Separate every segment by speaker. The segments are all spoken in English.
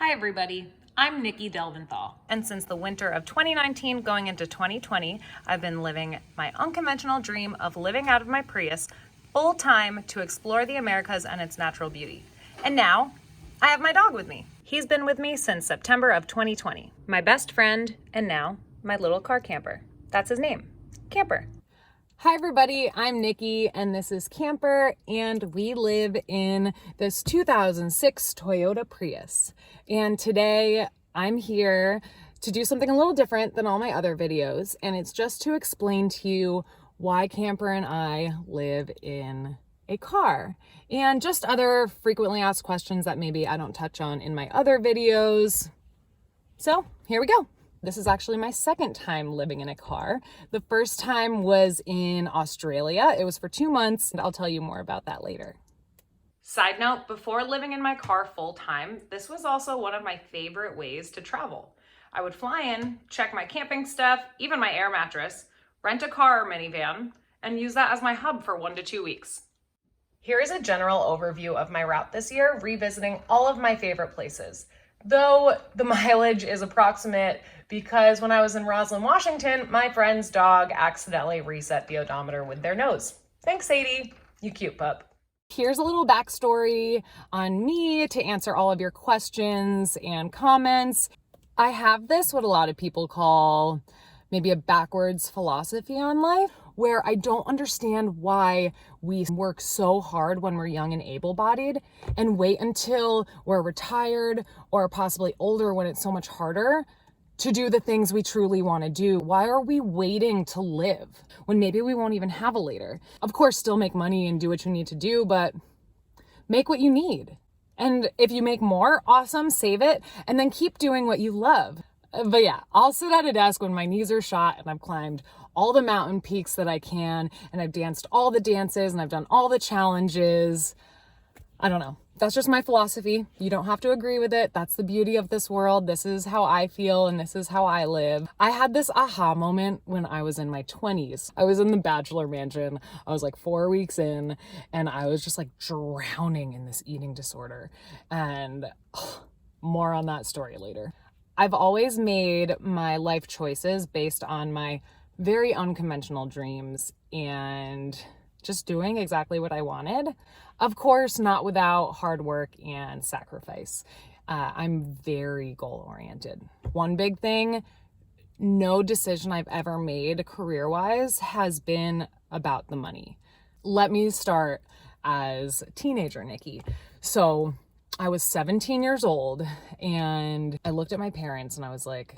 Speaker 1: Hi everybody, I'm Nikki Delventhal, and since the winter of 2019 going into 2020, I've been living my unconventional dream of living out of my Prius full time to explore the Americas and its natural beauty. And now, I have my dog with me. He's been with me since September of 2020, my best friend, and now my little car camper. That's his name, Camper. Hi everybody, I'm Nikki and this is Camper, and we live in this 2006 Toyota Prius. And today I'm here to do something a little different than all my other videos, and it's just to explain to you why Camper and I live in a car and just other frequently asked questions that maybe I don't touch on in my other videos. So here we go. This is actually my second time living in a car. The first time was in Australia. It was for 2 months, and I'll tell you more about that later. Side note, before living in my car full time, this was also one of my favorite ways to travel. I would fly in, check my camping stuff, even my air mattress, rent a car or minivan, and use that as my hub for 1 to 2 weeks. Here is a general overview of my route this year, revisiting all of my favorite places. Though the mileage is approximate because when I was in Roslyn, Washington, my friend's dog accidentally reset the odometer with their nose. Thanks, Sadie. You cute pup. Here's a little backstory on me to answer all of your questions and comments. I have this, what a lot of people call maybe a backwards philosophy on life, where I don't understand why we work so hard when we're young and able-bodied and wait until we're retired or possibly older when it's so much harder to do the things we truly want to do. Why are we waiting to live when maybe we won't even have a later? Of course, still make money and do what you need to do, but make what you need. And if you make more, awesome, save it, and then keep doing what you love. But yeah, I'll sit at a desk when my knees are shot and I've climbed all the mountain peaks that I can, and I've danced all the dances and I've done all the challenges. I don't know. That's just my philosophy. You don't have to agree with it. That's the beauty of this world. This is how I feel and this is how I live. I had this aha moment when I was in my 20s. I was in the bachelor mansion. I was like 4 weeks in and I was just like drowning in this eating disorder. And more on that story later. I've always made my life choices based on my very unconventional dreams and just doing exactly what I wanted. Of course, not without hard work and sacrifice. I'm very goal-oriented. One big thing, no decision I've ever made career-wise has been about the money. Let me start as teenager Nikki. So I was 17 years old and I looked at my parents and I was like,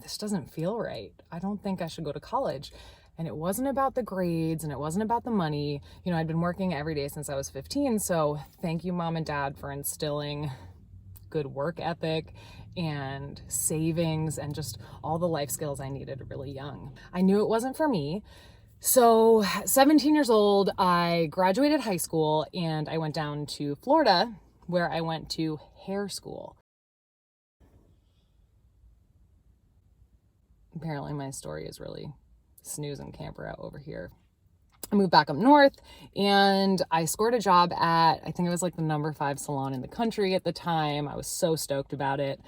Speaker 1: this doesn't feel right. I don't think I should go to college. And it wasn't about the grades and it wasn't about the money. You know, I'd been working every day since I was 15. So thank you, Mom and Dad, for instilling good work ethic and savings and just all the life skills I needed really young. I knew it wasn't for me. So 17 years old, I graduated high school and I went down to Florida where I went to hair school. Apparently my story is really snoozing Camper out over here. I moved back up north and I scored a job at, I think it was like the number 5 salon in the country at the time. I was so stoked about it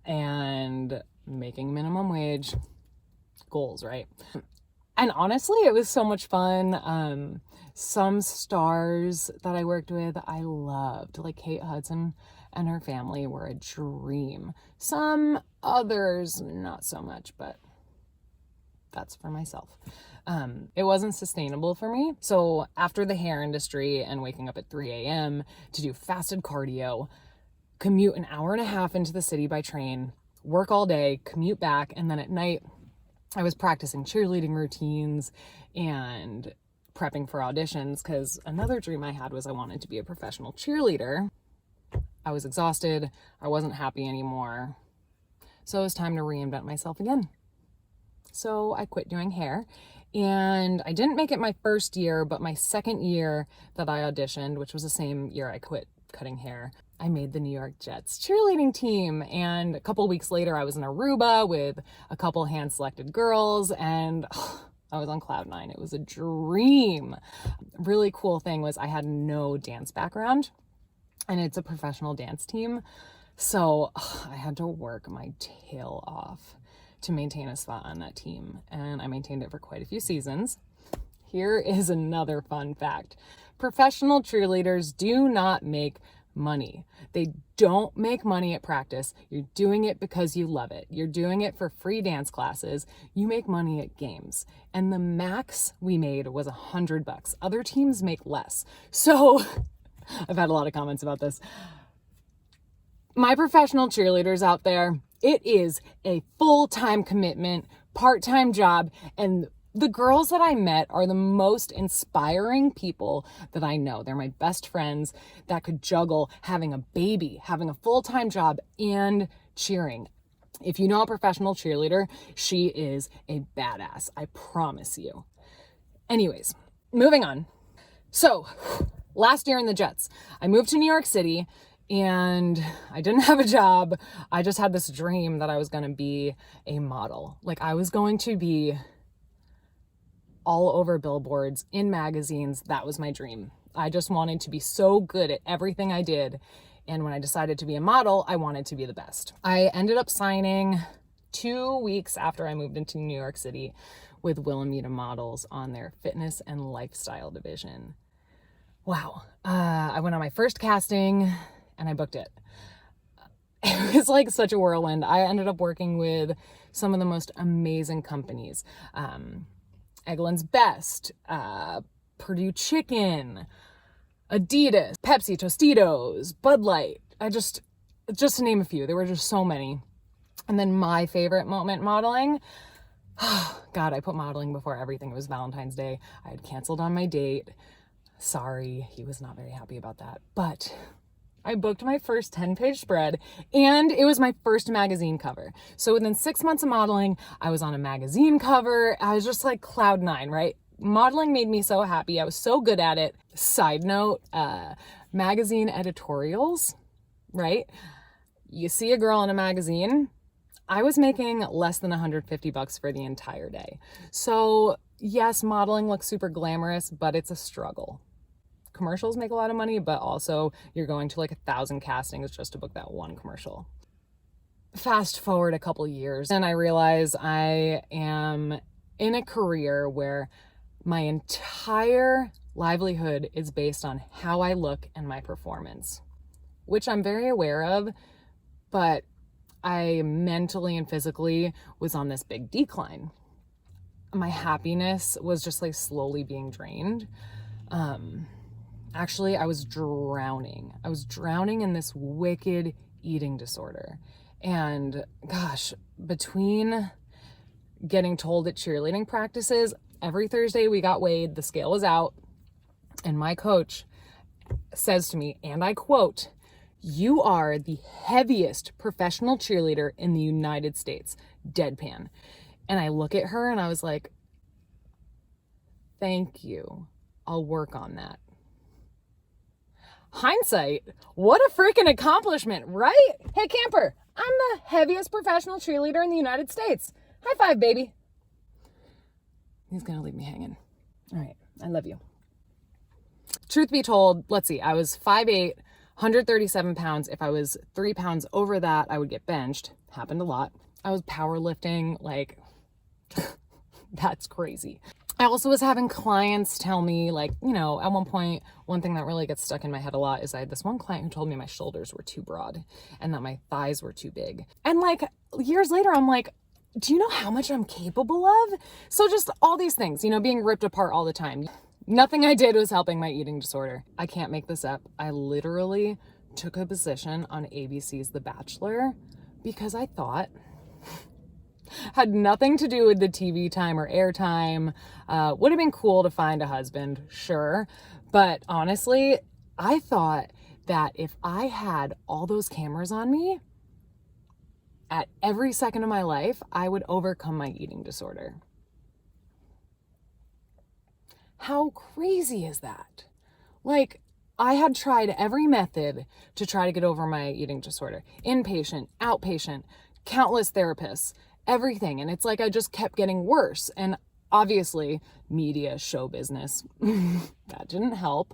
Speaker 1: and making minimum wage. Goals, right? And honestly, it was so much fun. Some stars that I worked with, I loved, like Kate Hudson and her family were a dream. Some others, not so much, but that's for myself. It wasn't sustainable for me. So after the hair industry and waking up at 3 a.m. to do fasted cardio, commute an hour and a half into the city by train, work all day, commute back, and then at night, I was practicing cheerleading routines and prepping for auditions because another dream I had was I wanted to be a professional cheerleader. I was exhausted. I wasn't happy anymore. So it was time to reinvent myself again. So I quit doing hair and I didn't make it my first year, but my second year that I auditioned, which was the same year I quit cutting hair, I made the New York Jets cheerleading team. And a couple weeks later, I was in Aruba with a couple hand-selected girls and I was on cloud 9. It was a dream. Really cool thing was I had no dance background. and it's a professional dance team. So I had to work my tail off to maintain a spot on that team, and I maintained it for quite a few seasons. Here is another fun fact. Professional cheerleaders do not make money. They don't make money at practice. You're doing it because you love it. You're doing it for free dance classes. You make money at games. And the max we made was $100. Other teams make less. So I've had a lot of comments about this. My professional cheerleaders out there, it is a full-time commitment, part-time job, and the girls that I met are the most inspiring people that I know. They're my best friends that could juggle having a baby, having a full-time job, and cheering. If you know a professional cheerleader, she is a badass. I promise you. Anyways, moving on. So, last year in the Jets, I moved to New York City and I didn't have a job. I just had this dream that I was going to be a model. Like, I was going to be all over billboards, in magazines. That was my dream. I just wanted to be so good at everything I did. And when I decided to be a model, I wanted to be the best. I ended up signing 2 weeks after I moved into New York City with Wilhelmina Models on their fitness and lifestyle division. Wow. I went on my first casting and I booked it. It was like such a whirlwind. I ended up working with some of the most amazing companies. Eggland's Best, Purdue Chicken, Adidas, Pepsi, Tostitos, Bud Light. Just to name a few. There were just so many. And then my favorite moment modeling. God, I put modeling before everything. It was Valentine's Day. I had canceled on my date. Sorry, he was not very happy about that. But I booked my first 10-page spread, and it was my first magazine cover. So within 6 months of modeling, I was on a magazine cover. I was just like cloud nine, right? Modeling made me so happy. I was so good at it. Side note, magazine editorials, right? You see a girl in a magazine. I was making less than $150 for the entire day. So yes, modeling looks super glamorous, but it's a struggle. Commercials make a lot of money, but also you're going to like 1,000 castings just to book that one commercial. Fast forward a couple years and I realize I am in a career where my entire livelihood is based on how I look and my performance, which I'm very aware of, but I mentally and physically was on this big decline. My happiness was just like slowly being drained. Actually, I was drowning. I was drowning in this wicked eating disorder. And gosh, between getting told at cheerleading practices, every Thursday we got weighed, the scale was out, and my coach says to me, and I quote, "You are the heaviest professional cheerleader in the United States," deadpan. And I look at her and I was like, "Thank you. I'll work on that." Hindsight, what a freaking accomplishment, right? Hey, camper, I'm the heaviest professional cheerleader in the United States. High five, baby. He's gonna leave me hanging. All right, I love you. Truth be told, let's see, I was 5'8", 137 pounds. If I was 3 pounds over that, I would get benched. Happened a lot. I was powerlifting, like, that's crazy. I also was having clients tell me, like, you know, at one point, one thing that really gets stuck in my head a lot is I had this one client who told me my shoulders were too broad and that my thighs were too big. And like years later, I'm like, do you know how much I'm capable of? So just all these things, you know, being ripped apart all the time. Nothing I did was helping my eating disorder. I can't make this up. I literally took a position on ABC's The Bachelor because I thought had nothing to do with the TV time or airtime. Would have been cool to find a husband, sure. But honestly, I thought that if I had all those cameras on me at every second of my life, I would overcome my eating disorder. How crazy is that? Like, I had tried every method to try to get over my eating disorder. Inpatient, outpatient, countless therapists, everything. And it's like I just kept getting worse. And obviously, media, show business, that didn't help.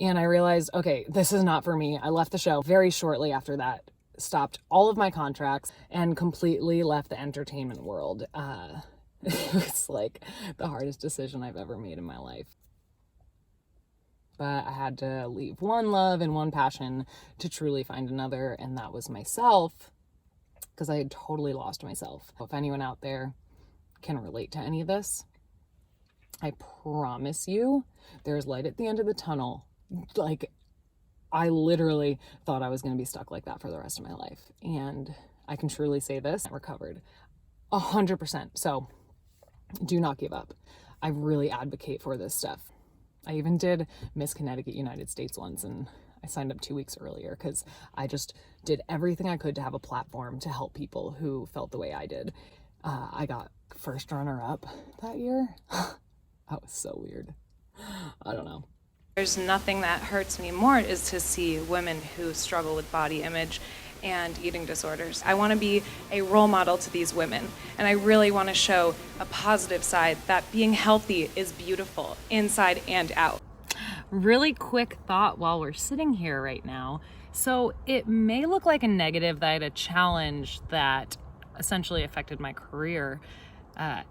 Speaker 2: And I realized, okay, this is not for me. I left the show very shortly after that, stopped all of my contracts, and completely left the entertainment world. It was like the hardest decision I've ever made in my life. But I had to leave one love and one passion to truly find another, and that was myself, because I had totally lost myself. If anyone out there can relate to any of this, I promise you there's light at the end of the tunnel. Like, I literally thought I was going to be stuck like that for the rest of my life. And I can truly say this, I recovered 100%. So do not give up. I really advocate for this stuff. I even did Miss Connecticut United States once, and I signed up 2 weeks earlier because I just did everything I could to have a platform to help people who felt the way I did. I got first runner-up that year. That was so weird. I don't know.
Speaker 1: There's nothing that hurts me more is to see women who struggle with body image and eating disorders. I want to be a role model to these women, and I really want to show a positive side that being healthy is beautiful inside and out. Really quick thought while we're sitting here right now. So it may look like a negative that I had a challenge that essentially affected my career,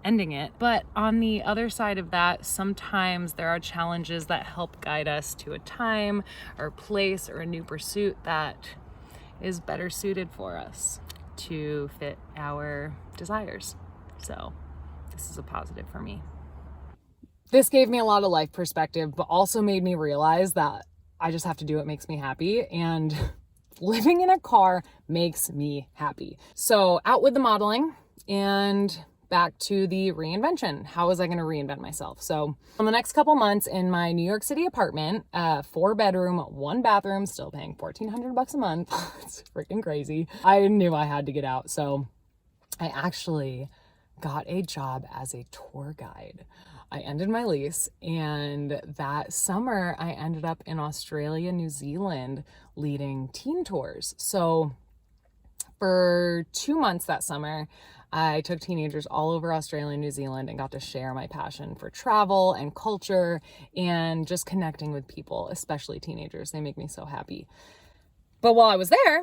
Speaker 1: ending it. But on the other side of that, sometimes there are challenges that help guide us to a time or place or a new pursuit that is better suited for us to fit our desires. So this is a positive for me.
Speaker 2: This gave me a lot of life perspective, but also made me realize that I just have to do what makes me happy, and living in a car makes me happy. So out with the modeling and back to the reinvention. How was I going to reinvent myself? So in the next couple months in my New York City apartment, 4-bedroom, 1 bathroom, still paying $1,400 a month. It's freaking crazy. I knew I had to get out. So I actually got a job as a tour guide. I ended my lease, and that summer I ended up in Australia, New Zealand, leading teen tours. So for 2 months that summer, I took teenagers all over Australia and New Zealand and got to share my passion for travel and culture and just connecting with people, especially teenagers. They make me so happy. But while I was there,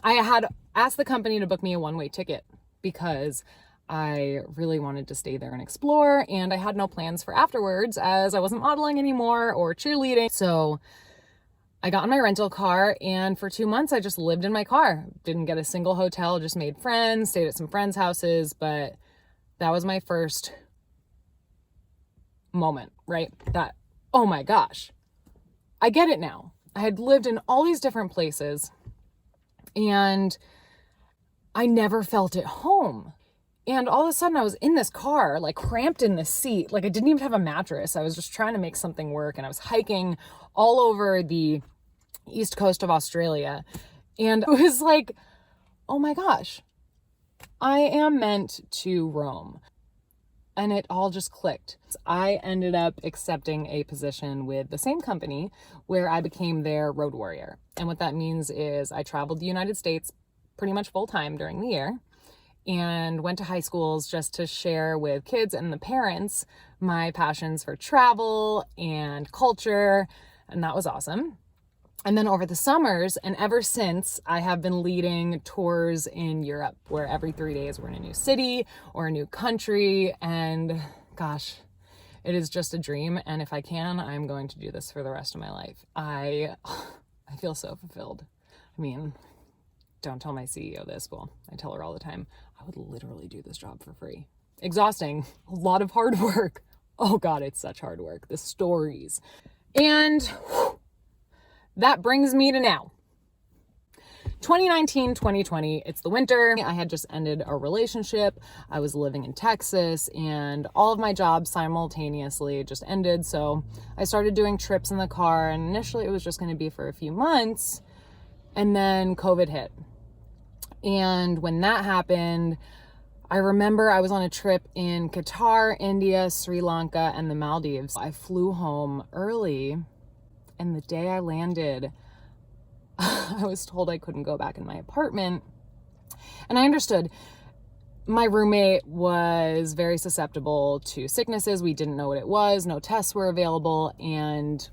Speaker 2: I had asked the company to book me a one-way ticket because I really wanted to stay there and explore, and I had no plans for afterwards as I wasn't modeling anymore or cheerleading. So I got in my rental car, and for 2 months I just lived in my car. Didn't get a single hotel, just made friends, stayed at some friends' houses, but that was my first moment, right? That, oh my gosh, I get it now. I had lived in all these different places, and I never felt at home. And all of a sudden I was in this car, like cramped in this seat. Like I didn't even have a mattress. I was just trying to make something work. And I was hiking all over the east coast of Australia. And it was like, oh my gosh, I am meant to roam. And it all just clicked. I ended up accepting a position with the same company where I became their road warrior. And what that means is I traveled the United States pretty much full time during the year, and went to high schools just to share with kids and the parents my passions for travel and culture, and that was awesome. And then over the summers, and ever since, I have been leading tours in Europe, where every 3 days we're in a new city or a new country, and gosh, it is just a dream, and if I can, I'm going to do this for the rest of my life. I feel so fulfilled. I mean, don't tell my CEO this. Well, I tell her all the time, I would literally do this job for free. Exhausting, a lot of hard work. Oh God, it's such hard work. The stories. And that brings me to now. 2019, 2020, it's the winter. I had just ended a relationship. I was living in Texas, and all of my jobs simultaneously just ended. So I started doing trips in the car, and initially it was just going to be for a few months. And then COVID hit. And when that happened, I remember I was on a trip in Qatar, India, Sri Lanka, and the Maldives. I flew home early, and the day I landed, I was told I couldn't go back in my apartment. And I understood. My roommate was very susceptible to sicknesses. We didn't know what it was. No tests were available. And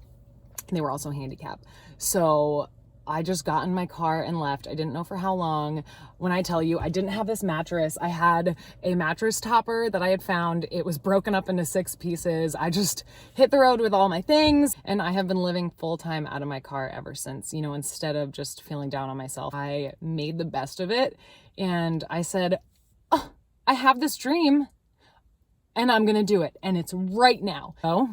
Speaker 2: They were also handicapped. So I just got in my car and left. I didn't know for how long. When I tell you, I didn't have this mattress. I had a mattress topper that I had found. It was broken up into 6 pieces. I just hit the road with all my things, and I have been living full time out of my car ever since. You know, instead of just feeling down on myself, I made the best of it. And I said, oh, I have this dream and I'm going to do it. And it's right now. So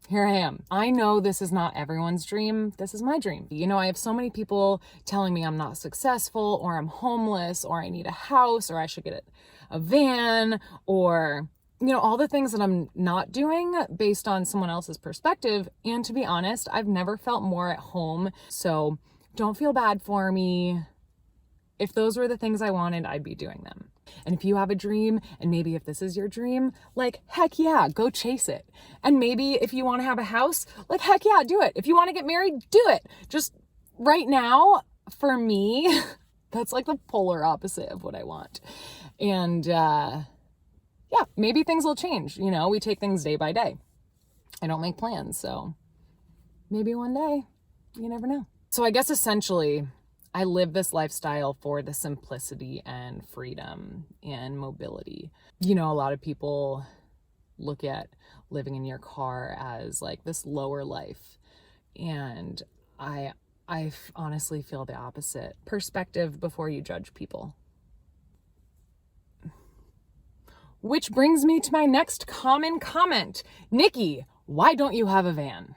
Speaker 2: here I am. I know this is not everyone's dream. This is my dream. You know, I have so many people telling me I'm not successful, or I'm homeless, or I need a house, or I should get a van, or, you know, all the things that I'm not doing based on someone else's perspective. And to be honest, I've never felt more at home. So don't feel bad for me. If those were the things I wanted, I'd be doing them. And if you have a dream, and maybe if this is your dream, like, heck yeah, go chase it. And maybe if you want to have a house, like, heck yeah, do it. If you want to get married, do it. Just right now, for me, that's like the polar opposite of what I want. And yeah, maybe things will change. You know, we take things day by day. I don't make plans, so maybe one day, you never know. So I guess essentially, I live this lifestyle for the simplicity and freedom and mobility. You know, a lot of people look at living in your car as like this lower life. And I honestly feel the opposite. Perspective before you judge people. Which brings me to my next common comment. Nikki, why don't you have a van?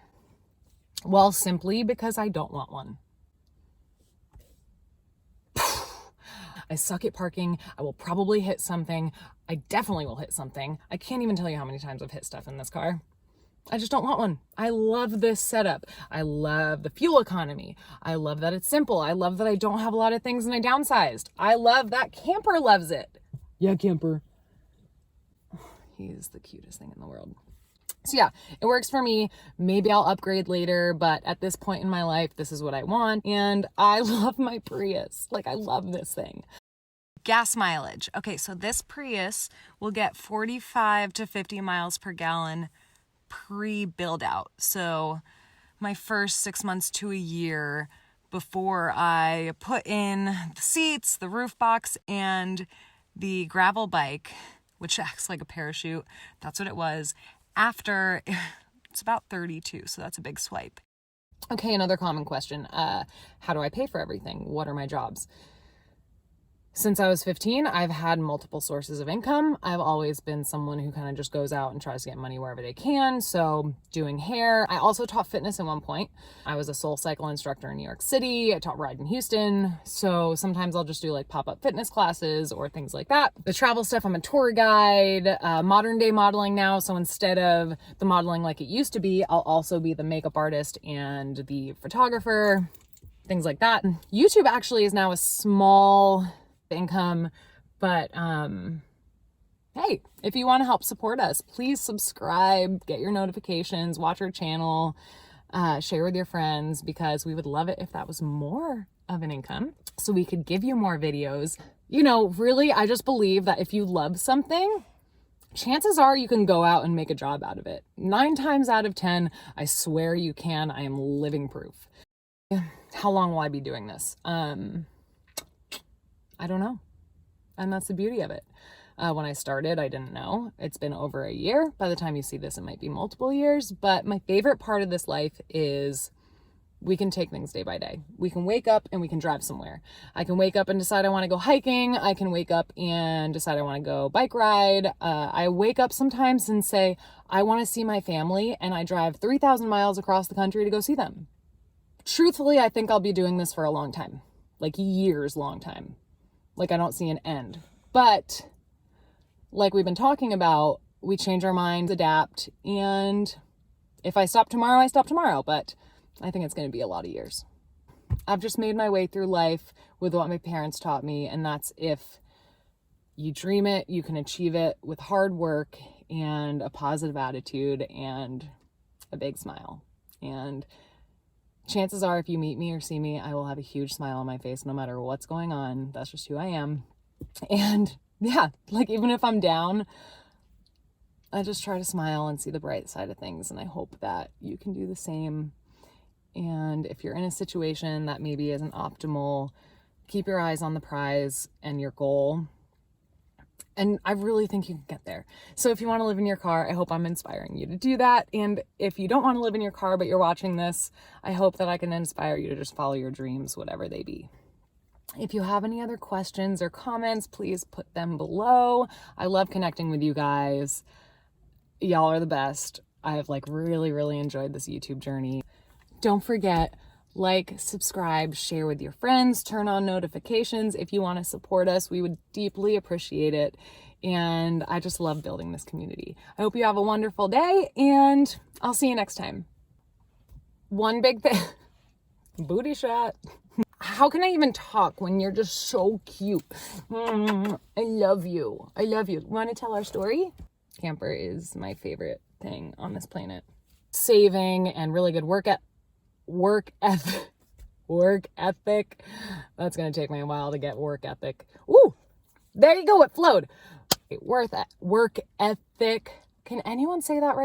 Speaker 2: Well, simply because I don't want one. I suck at parking. I will probably hit something. I definitely will hit something. I can't even tell you how many times I've hit stuff in this car. I just don't want one. I love this setup. I love the fuel economy. I love that it's simple. I love that I don't have a lot of things and I downsized. I love that Camper loves it. Yeah, Camper. He's the cutest thing in the world. So yeah, it works for me. Maybe I'll upgrade later, but at this point in my life, this is what I want. And I love my Prius. Like, I love this thing. Gas mileage. Okay, so this Prius will get 45 to 50 miles per gallon pre-build out. So my first 6 months to a year before I put in the seats, the roof box, and the gravel bike, which acts like a parachute. That's what it was. After, it's about 32, so that's a big swipe. Okay, another common question. How do I pay for everything? What are my jobs? Since I was 15, I've had multiple sources of income. I've always been someone who kind of just goes out and tries to get money wherever they can. So doing hair. I also taught fitness at one point. I was a SoulCycle instructor in New York City. I taught ride in Houston. So sometimes I'll just do like pop-up fitness classes or things like that. The travel stuff, I'm a tour guide, modern day modeling now. So instead of the modeling like it used to be, I'll also be the makeup artist and the photographer, things like that. YouTube actually is now a small income, but hey, if you want to help support us, please subscribe, get your notifications, watch our channel, share with your friends, because we would love it if that was more of an income so we could give you more videos. You know, really, I just believe that if you love something, chances are you can go out and make a job out of it. 9 times out of 10, I swear you can. I am living proof. How long will I be doing this? I don't know. And that's the beauty of it. When I started, I didn't know. It's been over a year. By the time you see this, it might be multiple years. But my favorite part of this life is we can take things day by day. We can wake up and we can drive somewhere. I can wake up and decide I want to go hiking. I can wake up and decide I want to go bike ride. I wake up sometimes and say, I want to see my family, and I drive 3,000 miles across the country to go see them. Truthfully, I think I'll be doing this for a long time, like years long time. Like, I don't see an end. But like we've been talking about, we change our minds, adapt, and if I stop tomorrow, I stop tomorrow. But I think it's going to be a lot of years. I've just made my way through life with what my parents taught me, and that's if you dream it, you can achieve it with hard work and a positive attitude and a big smile. And chances are, if you meet me or see me, I will have a huge smile on my face no matter what's going on. That's just who I am. And yeah, like, even if I'm down, I just try to smile and see the bright side of things. And I hope that you can do the same. And if you're in a situation that maybe isn't optimal, keep your eyes on the prize and your goal. And I really think you can get there. So if you want to live in your car, I hope I'm inspiring you to do that. And if you don't want to live in your car, but you're watching this, I hope that I can inspire you to just follow your dreams, whatever they be. If you have any other questions or comments, please put them below. I love connecting with you guys. Y'all are the best. I have really enjoyed this YouTube journey. Don't forget, like, subscribe, share with your friends, turn on notifications. If you want to support us, we would deeply appreciate it. And I just love building this community. I hope you have a wonderful day, and I'll see you next time. One big thing, booty shot. How can I even talk when you're just so cute? I love you. I love you. Want to tell our story? Camper is my favorite thing on this planet. Saving and really good work ethic. That's going to take me a while to get work ethic. Ooh, there you go. It flowed. Work ethic. Can anyone say that right?